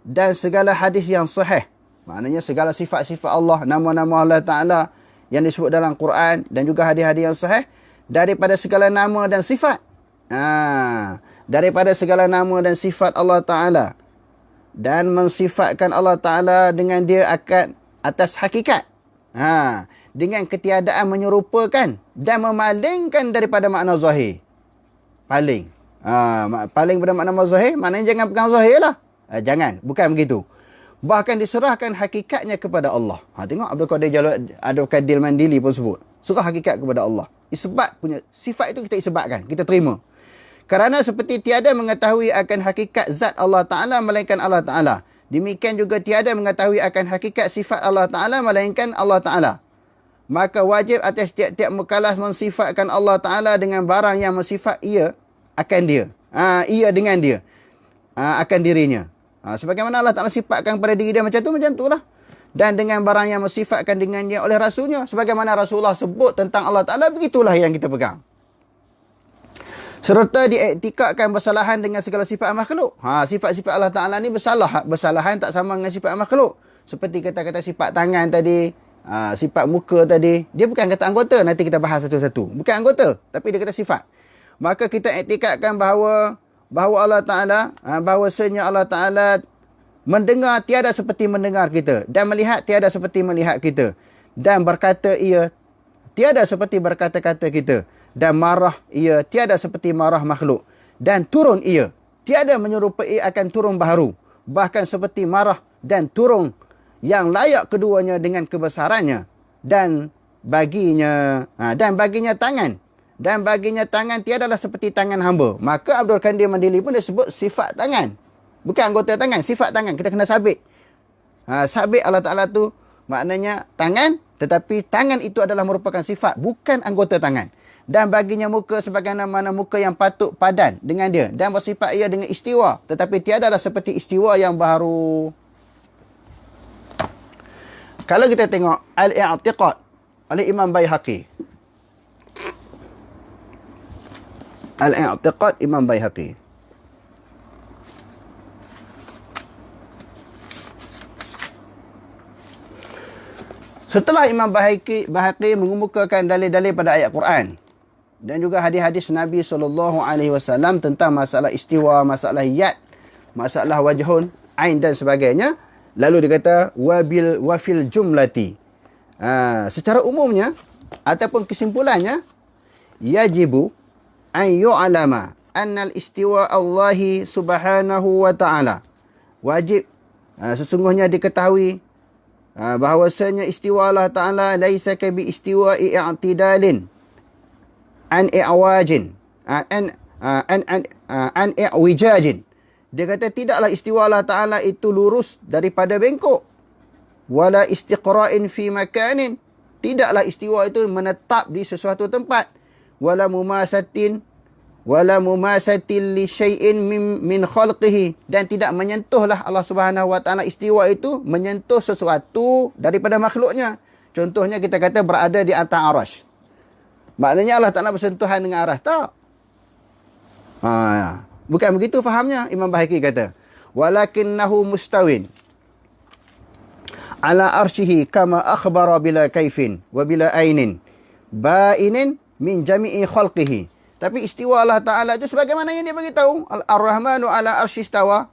[SPEAKER 2] dan segala hadis yang sahih. Maknanya segala sifat-sifat Allah, nama-nama Allah Ta'ala yang disebut dalam Quran dan juga hadis-hadis yang sahih daripada segala nama dan sifat. Daripada segala nama dan sifat Allah Ta'ala, dan mensifatkan Allah Ta'ala dengan dia akan atas hakikat. Dengan ketiadaan menyerupakan dan memalingkan daripada makna zahir. Paling. Paling pada makna zahir, maknanya jangan pegang zahir lah. Jangan, bukan begitu. Bahkan diserahkan hakikatnya kepada Allah. Tengok Abdul Qadir Mandili pun sebut. Serah hakikat kepada Allah. Isbat punya sifat itu kita isbatkan, kita terima. Kerana seperti tiada mengetahui akan hakikat zat Allah Ta'ala melainkan Allah Ta'ala. Demikian juga tiada mengetahui akan hakikat sifat Allah Ta'ala melainkan Allah Ta'ala. Maka wajib atas tiap-tiap mukallaf mensifatkan Allah Ta'ala dengan barang yang mensifat ia akan dia. Ia dengan dia. Akan dirinya. Sebagaimana Allah Ta'ala sifatkan pada diri dia macam tu lah. dan dengan barang yang mensifatkan dengannya oleh Rasulnya. Sebagaimana Rasulullah sebut tentang Allah Ta'ala, begitulah yang kita pegang. Serta diiktikadkan bersalahan dengan segala sifat makhluk. Sifat-sifat Allah Ta'ala ni bersalahan tak sama dengan sifat makhluk. Seperti kata-kata sifat tangan tadi, sifat muka tadi. Dia bukan kata anggota, nanti kita bahas satu-satu. Bukan anggota, tapi dia kata sifat. Maka kita iktikadkan bahawa Allah Ta'ala, bahawasanya Allah Ta'ala mendengar tiada seperti mendengar kita, dan melihat tiada seperti melihat kita, dan berkata ia tiada seperti berkata-kata kita, dan marah ia tiada seperti marah makhluk, dan turun ia tiada menyerupai akan turun baharu, bahkan seperti marah dan turun yang layak keduanya dengan kebesarannya, dan baginya tangan tiadalah seperti tangan hamba. Maka Abdul Qadir Mandili pun dia sebut sifat tangan, bukan anggota tangan, sifat tangan. Kita kena sabit. Sabit Allah Ta'ala tu maknanya tangan, tetapi tangan itu adalah merupakan sifat, bukan anggota tangan. Dan baginya muka sebagaimana muka yang patut padan dengan dia, dan bersifat ia dengan istiwa, tetapi tiadalah seperti istiwa yang baru. Kalau kita tengok Al-I'tiqad oleh Imam Baihaqi. Al-I'tiqad Imam Baihaqi. Setelah Imam Baihaqi mengemukakan dalil-dalil pada ayat Quran dan juga hadis-hadis Nabi SAW tentang masalah istiwa, masalah yad, masalah wajhun, ain dan sebagainya, lalu dia kata wafil jumlati, secara umumnya ataupun kesimpulannya, yajibu an yu'lama annal istiwa Allahi subhanahu wa ta'ala, wajib sesungguhnya diketahui bahawasanya istiwa Allah Ta'ala laisa ka bi istiwa i'tidalin an i'wajin an i'wijajin. Dia kata tidaklah istiwa Allah Ta'ala itu lurus daripada bengkok, wala istiqra'in fi makanin, tidaklah istiwa itu menetap di sesuatu tempat, wala mumasatin li syai'in min khalqihi, dan tidak menyentuhlah Allah Subhanahu wa Ta'ala istiwa itu menyentuh sesuatu daripada makhluknya. Contohnya kita kata berada di atas arasy. Maknanya Allah Ta'ala bersentuhan dengan arasy, tak? Bukan begitu fahamnya. Imam Baihaqi kata, walakinnahu mustawin ala arsyihi kama akhbara bila kaifin wa bila ainin ba'inin min jami'i khalqihi. Tapi istiwa Allah Ta'ala itu sebagaimana yang dia beritahu, Ar-Rahmanu ala arsy istawa.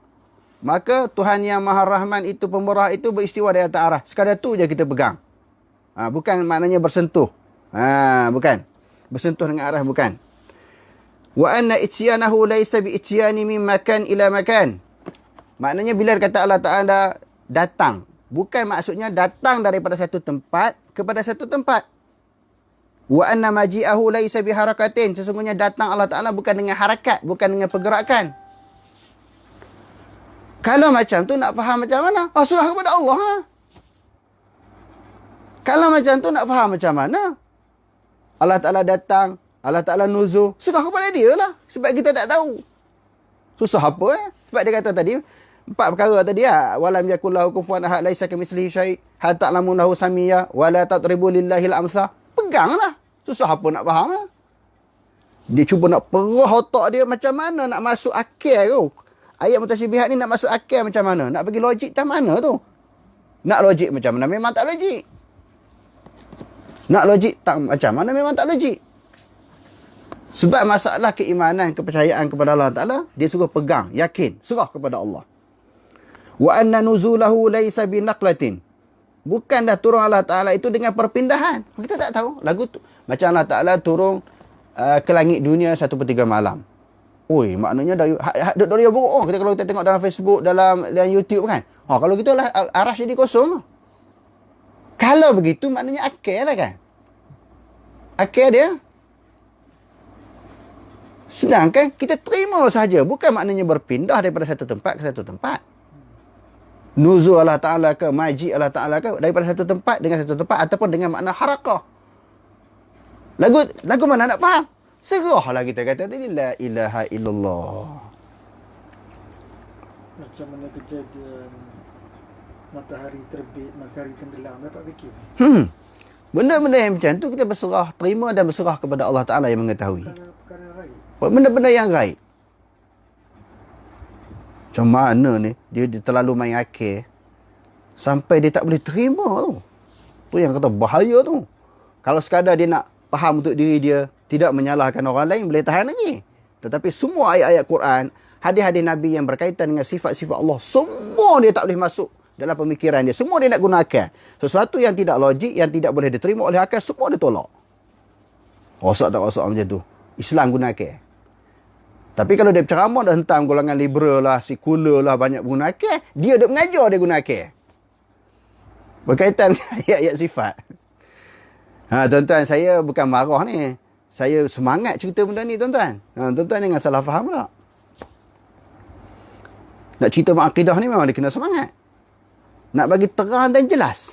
[SPEAKER 2] Maka Tuhan yang Maha Rahman itu, pemurah itu, beristiwa di atas arasy. Sekadar tu je kita pegang. Bukan maknanya bersentuh. Bukan. Bersentuh dengan arasy, bukan. Wa anna ityanahu laysa bi ityani min makan ila makan. Maknanya bila kata Allah Ta'ala datang, bukan maksudnya datang daripada satu tempat kepada satu tempat. Wa anna maji'ahu laysa bi harakatin. Sesungguhnya datang Allah Ta'ala bukan dengan harakat, bukan dengan pergerakan. Kalau macam tu nak faham macam mana? Serah kepada Allah. Kalau macam tu nak faham macam mana? Allah Ta'ala datang, Allah Ta'ala nuzul, serah kepada dia lah. Sebab kita tak tahu. Susah apa Sebab dia kata tadi, 4 perkara tadi walam yakul lahu kufuwan ahad, laisa kamitslihi syai', hal ta'lamu lahu samiyya, wala tadribu lillahil amsal. Peganglah. Susah apa nak faham Dia cuba nak perah otak dia macam mana nak masuk akal tu. Ayat mutasyabihat ni nak masuk akal macam mana? Nak bagi logik tak mana tu? Nak logik macam mana? Memang tak logik. Nak logik tak macam mana? Memang tak logik. Sebab masalah keimanan, kepercayaan kepada Allah Ta'ala, dia suruh pegang, yakin, serah kepada Allah. Wa anna nuzulahu laysa binaqlatin. Bukan dah turun Allah Ta'ala itu dengan perpindahan. Kita tak tahu. Lagu tu macam Allah Ta'ala turun ke langit dunia 1/3 malam. Oi, maknanya dari buruk. Kita kalau kita tengok dalam Facebook, dalam YouTube kan. Kalau gitu lah arasy jadi kosong. Kalau begitu maknanya akal lah kan. Akal dia. Sedangkan kita terima sahaja. Bukan maknanya berpindah daripada satu tempat ke satu tempat. Nuzul Allah Ta'ala ke, maji Allah Ta'ala ke, daripada satu tempat dengan satu tempat, ataupun dengan makna harakah. Lagu mana nak faham? Serahlah kita kata tadi, la ilaha illallah.
[SPEAKER 1] Macam mana kejadian matahari terbit, matahari tenggelam, dapat fikir.
[SPEAKER 2] Benda-benda yang macam tu kita berserah, terima dan berserah kepada Allah Ta'ala yang mengetahui.
[SPEAKER 1] Perkara gaib.
[SPEAKER 2] Benda-benda yang gaib. Macam mana ni, dia terlalu main akil sampai dia tak boleh terima tu. Tu yang kata bahaya tu. Kalau sekadar dia nak faham untuk diri dia, tidak menyalahkan orang lain, boleh tahan lagi. Tetapi semua ayat-ayat Quran, hadis-hadis Nabi yang berkaitan dengan sifat-sifat Allah, semua dia tak boleh masuk dalam pemikiran dia. Semua dia nak gunakan. Sesuatu yang tidak logik, yang tidak boleh diterima oleh akal, semua dia tolak. Rosak tak rosak macam tu. Islam gunakan. Tapi kalau dia ceramah dah hentam golongan liberal lah, sekular lah, banyak gunakan, dia duk mengajar dia gunakan. Berkaitan dengan ayat-ayat sifat. Tuan-tuan, saya bukan marah ni. Saya semangat cerita benda ni, tuan-tuan. Tuan-tuan jangan salah faham pula. Nak cerita akidah ni memang dia kena semangat. Nak bagi terang dan jelas.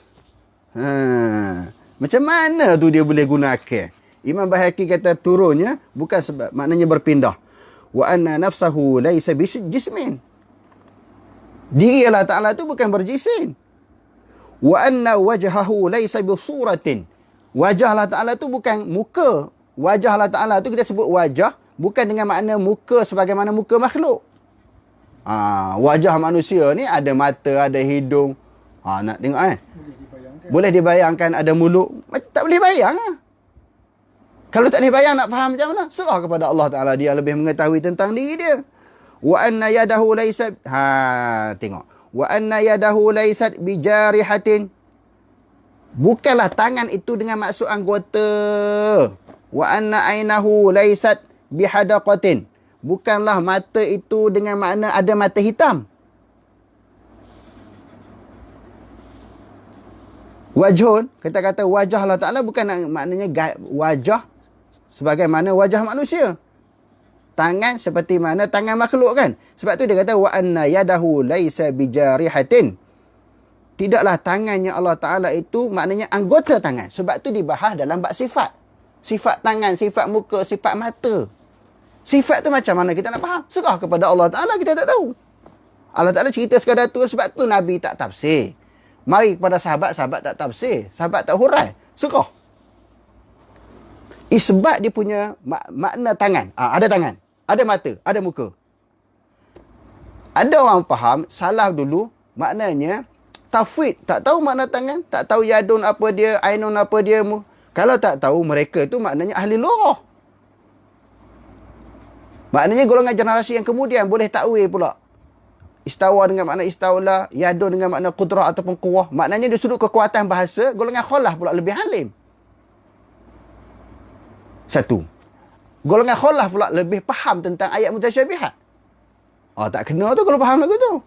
[SPEAKER 2] Macam mana tu dia boleh gunakan? Imam Baihaqi kata turunnya bukan sebab, maknanya berpindah. Wa anna nafsahu laysa bijismin. Diri Allah Ta'ala tu bukan berjisim. Wa anna wajhahu laysa bisuratin. Wajah Allah Ta'ala tu bukan muka. Wajah Allah Ta'ala tu kita sebut wajah bukan dengan makna muka sebagaimana muka makhluk. Wajah manusia ni ada mata, ada hidung. Nak tengok Boleh dibayangkan ada mulut. Tak boleh bayang. Kalau tak boleh bayang nak faham macam mana? Serah kepada Allah Ta'ala. Dia lebih mengetahui tentang diri dia. Wa anna yadahu laysat. Tengok. Wa anna yadahu laysat bijarihatin. Bukanlah tangan itu dengan maksud anggota. Wa anna ainahu laysat bihadaqatin. Bukanlah mata itu dengan makna ada mata hitam. Wajhun, kita kata wajah Allah Ta'ala bukan maknanya wajah sebagaimana wajah manusia. Tangan seperti mana tangan makhluk kan. Sebab tu dia kata wa anna yadahu laisa bijarihatin. Tidaklah tangannya Allah Ta'ala itu maknanya anggota tangan. Sebab tu dibahas dalam bab sifat. Sifat tangan, sifat muka, sifat mata. Sifat tu macam mana kita nak faham? Serah kepada Allah Ta'ala, kita tak tahu. Allah Ta'ala cerita sekadar tu, sebab tu Nabi tak tafsir. Mari kepada sahabat, sahabat tak tafsir. Sahabat tak hurai. Serah. Isbat dia punya makna tangan. Ada tangan. Ada mata. Ada muka. Ada orang faham, salah dulu, maknanya tafwid. Tak tahu makna tangan. Tak tahu yadun apa dia, ainun apa dia. Kalau tak tahu, mereka tu maknanya ahli lughah. Maknanya golongan generasi yang kemudian boleh takwil pula. Istawa dengan makna istawla, yadun dengan makna qudrah ataupun quwwah. Maknanya dari sudut kekuatan bahasa, golongan khalah pula lebih alim. Satu. Golongan khalah pula lebih faham tentang ayat mutasyabihat. Tak kena tu kalau faham lagu tu.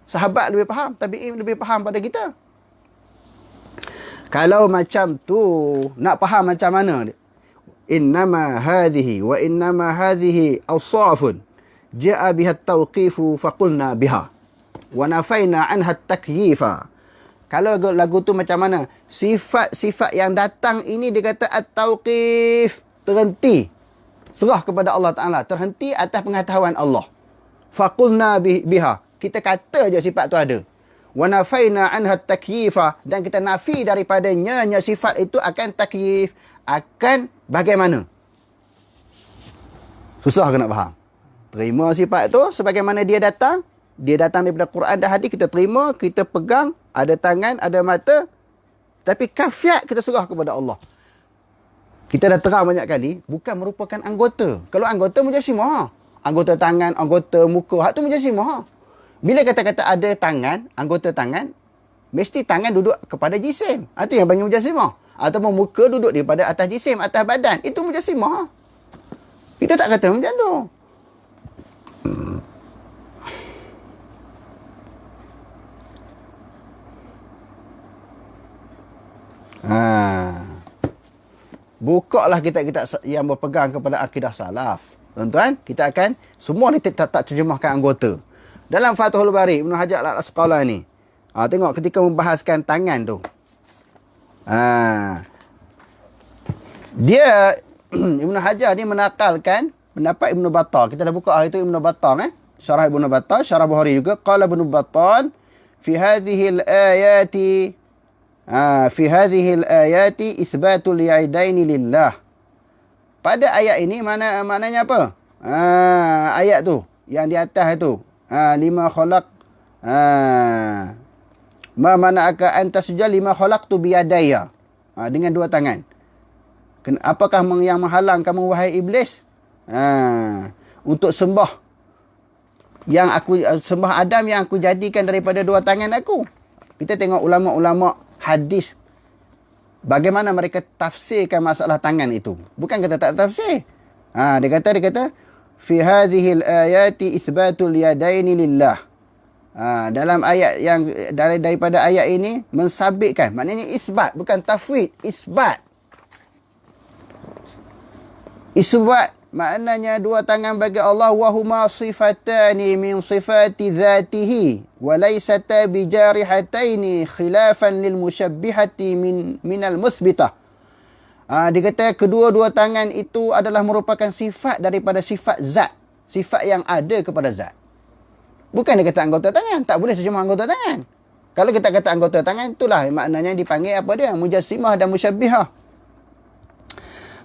[SPEAKER 2] Sahabat lebih faham, tabi'in lebih faham pada kita. Kalau macam tu, nak faham macam mana? Innama hadhihi wa innama hadhihi awsafun ja'a biha at-tawqifu faqulna biha wa nafaina anha at-takyifa. Kalau lagu tu macam mana? Sifat-sifat yang datang ini dia kata at-tawqif, terhenti. Serah kepada Allah Ta'ala, terhenti atas pengetahuan Allah. Faqulna biha, kita kata je sifat tu ada. Wa nafaina anha at-takyifa, dan kita nafi daripadanya sifat itu akan takyif, akan bagaimana? Susah ke nak faham? Terima sifat tu sebagaimana dia datang. Dia datang daripada Quran dan hadis, kita terima, kita pegang, ada tangan, ada mata. Tapi kafiat kita serah kepada Allah. Kita dah terang banyak kali, bukan merupakan anggota. Kalau anggota mujassimah, anggota tangan, anggota muka, hak tu mujassimah. Bila kata-kata ada tangan, anggota tangan, mesti tangan duduk kepada jisim. Itu yang panggil mujassimah. Ataupun muka duduk daripada atas jisim, atas badan. Itu mujassimah. Kita tak kata macam tu. Bukalah kitab-kitab yang berpegang kepada akidah salaf. Tuan-tuan, kita akan semua ni tak terjemahkan anggota. Dalam Fathul Bari, Ibn Hajar Al-Asqalani, tengok ketika membahaskan tangan tu. Dia Ibn Hajar ni menakalkan pendapat Ibn Battal. Kita dah buka hari tu Ibn Battal, syarah Ibn Battal, syarah Bukhari juga. Qala Ibn Battal fi hadhihi al-ayati fi hadhihi al-ayati itsbatul yadaini lillah. Pada ayat ini maknanya apa? Ayat tu yang di atas tu. Lima khalaq ma mana'aka anta sujud lima khalaqtu biyadaya. Dengan dua tangan. Apakah yang menghalang kamu wahai iblis? Untuk sembah Adam yang aku jadikan daripada dua tangan aku. Kita tengok ulama-ulama hadis bagaimana mereka tafsirkan masalah tangan itu. Bukan kata tak tafsir. Dia kata fi hadhihi al-ayati itsbatul yadaini lillah. Dalam ayat yang daripada ayat ini mensabitkan, maknanya isbat, bukan tafwid, isbat. Isbat maknanya dua tangan bagi Allah, wa huma sifatani min sifati dzatihi wa laysata bijarihataini khilafan lil musyabbihati minal musbitah. Dia kata kedua-dua tangan itu adalah merupakan sifat daripada sifat zat, sifat yang ada kepada zat. Bukan dia kata anggota tangan, tak boleh terjemah anggota tangan. Kalau kita kata anggota tangan, itulah maknanya dipanggil apa dia? Mujassimah dan musyabbihah.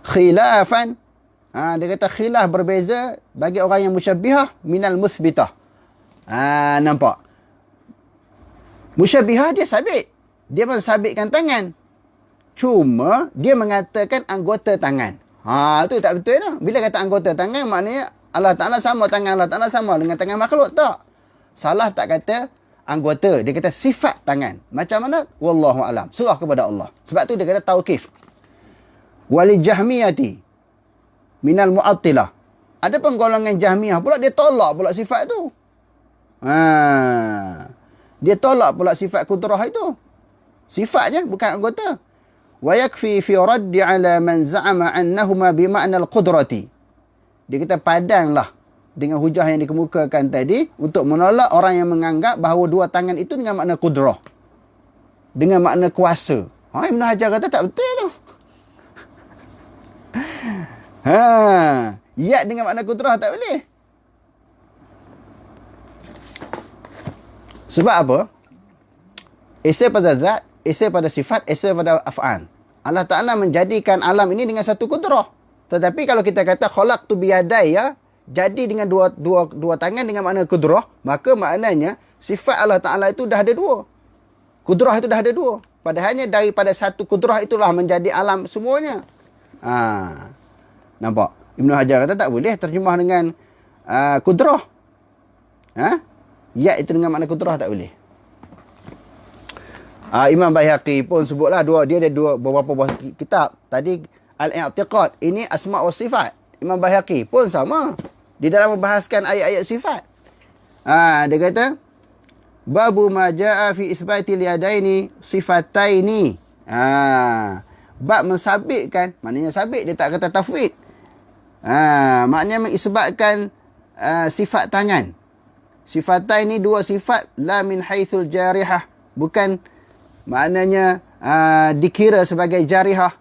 [SPEAKER 2] Khilafan, dia kata khilaf berbeza bagi orang yang musyabbihah minal musbitah. Nampak? Musyabbihah dia sabit. Dia mensabitkan tangan. Cuma dia mengatakan anggota tangan. Tu tak betul dah. Bila kata anggota tangan maknanya Allah Ta'ala sama, tangan Allah Ta'ala sama dengan tangan makhluk. Tak. Salah tak kata anggota. Dia kata sifat tangan. Macam mana? Wallahu alam. Serah kepada Allah. Sebab tu dia kata tauqif. Wali jahmiyati minal mu'attilah. Ada penggolongan Jahmiyah pula, dia tolak pula sifat tu. Dia tolak pula sifat kudrah itu. Sifatnya bukan anggota. Wa yakfi fi raddi ala man za'ama annahuma bima'na al-qudrati. Dia kata padanglah dengan hujah yang dikemukakan tadi untuk menolak orang yang menganggap bahawa dua tangan itu dengan makna kudrah. Dengan makna kuasa. Ibn Hajar kata tak betul tu. Ya dengan makna kudrah tak boleh. Sebab apa? Esa pada zat, esa pada sifat, esa pada af'al. Allah Ta'ala menjadikan alam ini dengan satu kudrah. Tetapi kalau kita kata khalaqtu biyadaya, jadi dengan dua tangan dengan makna kudrah, maka maknanya sifat Allah Ta'ala itu dah ada dua. Kudrah itu dah ada dua. Padahalnya daripada satu kudrah itulah menjadi alam semuanya. Nampak? Ibn Hajar kata tak boleh terjemah dengan kudrah. Ya itu dengan makna kudrah tak boleh. Imam Baihaqi pun sebutlah dia ada beberapa buah kitab. Tadi Al-I'tiqad, ini asma' wa sifat. Imam Baihaqi pun sama. Di dalam membahaskan ayat-ayat sifat. Dia kata babu ma jaa fi isbatil yadaini sifataini. Bab mensabitkan, maknanya sabit, dia tak kata tafwid. Maknanya mengisbatkan sifat tangan. Sifatai ini dua sifat, la min haitsul jarihah, bukan maknanya dikira sebagai jarihah,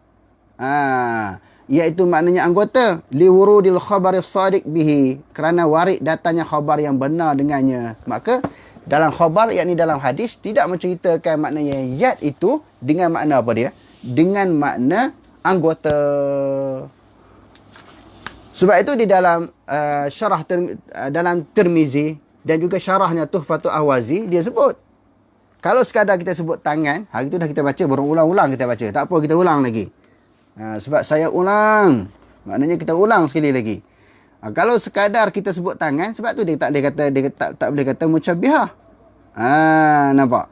[SPEAKER 2] iaitu maknanya anggota, liwurudil khabaris sadiq bihi, kerana warid datanya khabar yang benar dengannya. Maka dalam khabar, yakni dalam hadis, tidak menceritakan maknanya yad itu dengan makna apa dia? Dengan makna anggota. Sebab itu di dalam syarah dalam Tirmizi dan juga syarahnya Tuhfatul Ahwazi, dia sebut kalau sekadar kita sebut tangan, hari itu dah kita baca, berulang-ulang kita baca, tak apa kita ulang lagi. Sebab saya ulang, maknanya kita ulang sekali lagi. Kalau sekadar kita sebut tangan, sebab tu dia tak boleh kata, tak boleh kata musyabbihah. Nampak?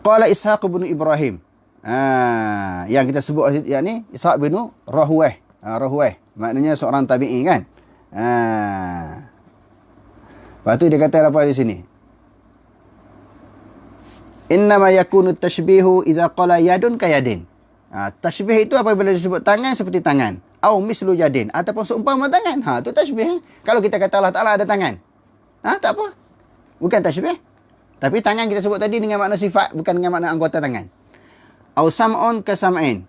[SPEAKER 2] Qala Ishaq bin Ibrahim. Yang kita sebut yang ni Ishaq bin Rahuwah. Rahuwah maknanya seorang tabi'i kan. Lepas tu dia kata apa di sini? Innama yakunu tashbihu idza qala yadun kayadin. Tashbih itu apabila disebut tangan seperti tangan, au mislu yadin, ataupun seumpama tangan. Tu tashbih. Kalau kita kata Allah Taala ada tangan, tak apa. Bukan tashbih. Tapi tangan kita sebut tadi dengan makna sifat, bukan dengan makna anggota tangan. Au sam'un ka sam'in.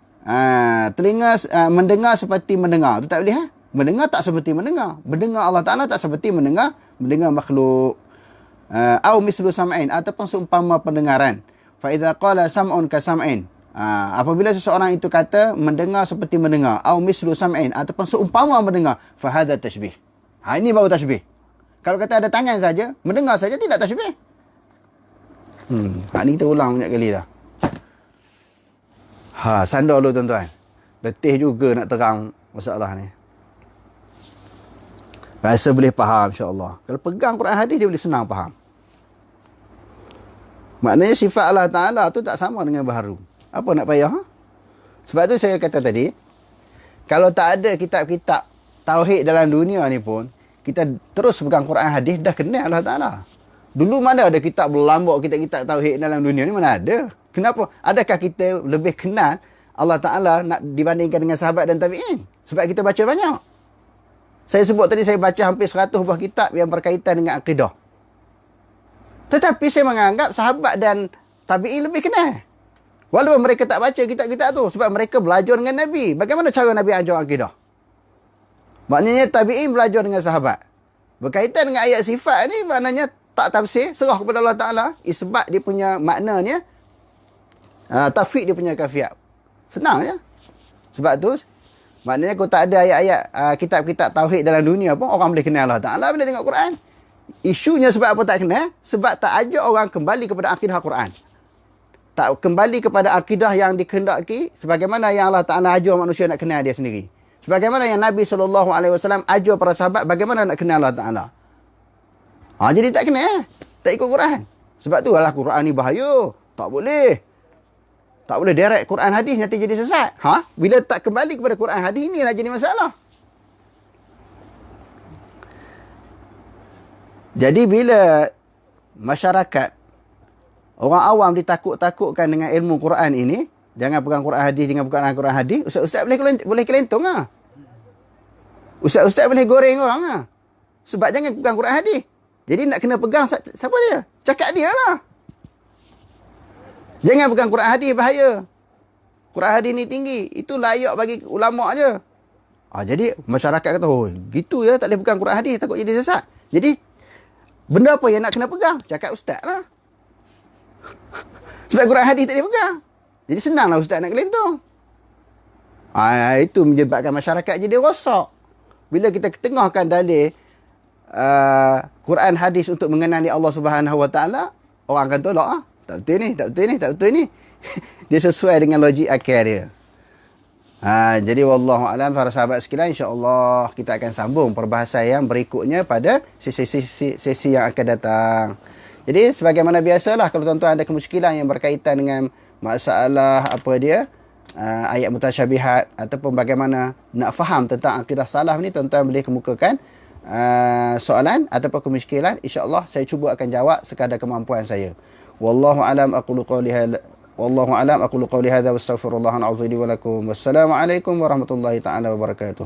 [SPEAKER 2] Telinga mendengar seperti mendengar. Tu tak boleh. Mendengar tak seperti mendengar. Mendengar Allah Ta'ala tak seperti mendengar mendengar makhluk. Au mislu sam'in, ataupun seumpama pendengaran. Fa idza qala sam'un ka sam'in. Apabila seseorang itu kata mendengar seperti mendengar, au mislu sam'in, ataupun seumpama mendengar, fa hadza tashbih. Ini baru tashbih. Kalau kata ada tangan saja, mendengar saja tidak tashbih. Ini kita ulang banyak kali dah. Sandar dulu tuan-tuan. Letih juga nak terang masalah ni. Rasa boleh faham insya-Allah. Kalau pegang Quran hadis dia boleh senang faham. Maknanya sifat Allah Ta'ala tu tak sama dengan baharu. Apa nak payah? Sebab tu saya kata tadi, kalau tak ada kitab-kitab tauhid dalam dunia ni pun, kita terus pegang Quran hadis dah kenal Allah Ta'ala. Dulu mana ada kitab berlambak, kitab-kitab tauhid dalam dunia ni, mana ada? Kenapa? Adakah kita lebih kenal Allah Ta'ala nak dibandingkan dengan sahabat dan tabi'in? Sebab kita baca banyak. Saya sebut tadi, saya baca hampir 100 buah kitab yang berkaitan dengan akidah. Tetapi saya menganggap sahabat dan tabi'in lebih kenal. Walaupun mereka tak baca kitab-kitab tu. Sebab mereka belajar dengan Nabi. Bagaimana cara Nabi ajar akidah? Maknanya tabi'in belajar dengan sahabat. Berkaitan dengan ayat sifat ni, maknanya tak tafsir, serah kepada Allah Ta'ala. Isbat dia punya maknanya, tafid dia punya kafiat. Senang je. Sebab tu, maknanya kalau tak ada ayat-ayat kitab-kitab tauhid dalam dunia pun, orang boleh kenal Allah Ta'ala bila tengok Quran. Isunya sebab apa tak kenal? Sebab tak ajak orang kembali kepada akidah Quran. Tak kembali kepada akidah yang dikehendaki, sebagaimana yang Allah Ta'ala ajar manusia nak kenal dia sendiri. Sebagaimana yang Nabi SAW ajar para sahabat bagaimana nak kenal Allah Ta'ala. Jadi tak kenal. Tak ikut Quran. Sebab tu lah Quran ni bahaya. Tak boleh. Tak boleh direct Quran hadis, nanti jadi sesat. Bila tak kembali kepada Quran hadis, inilah jadi masalah. Jadi bila masyarakat, orang awam ditakut-takutkan dengan ilmu Quran ini, jangan pegang Quran hadis, jangan pegang Quran hadis, ustaz-ustaz boleh kelentong lah. Ustaz-ustaz boleh goreng orang lah. Sebab jangan pegang Quran hadis. Jadi nak kena pegang siapa dia? Cakap dia lah. Jangan pegang Quran hadis, bahaya. Quran hadis ni tinggi. Itu layak bagi ulama' je. Jadi masyarakat kata, gitu ya, tak boleh pegang Quran hadis, takut jadi sesat. Jadi, benda apa yang nak kena pegang? Cakap ustaz lah. Sebab Quran hadis tak boleh pegang. Jadi senanglah ustaz nak kelentong. Itu menyebabkan masyarakat jadi rosak. Bila kita ketengahkan dalil Quran hadis untuk mengenali Allah Subhanahu Wa Taala, orang akan tolak. Tak betul ni, tak betul ni, tak betul ni. Dia sesuai dengan logik akal dia. Jadi wallahu alam para sahabat sekalian, insya-Allah kita akan sambung perbahasan yang berikutnya pada sesi yang akan datang. Jadi sebagaimana biasalah, kalau tuan-tuan ada kemusykilan yang berkaitan dengan masalah ayat mutasyabihat ataupun bagaimana nak faham tentang akidah salaf ni, tuan-tuan boleh kemukakan soalan ataupun kemusykilan. Insya-Allah saya cuba akan jawab sekadar kemampuan saya. Wallahu alam aqulu qawli hadza wa astaghfirullahal azim li wa lakum. Wassalamualaikum warahmatullahi taala wabarakatuh.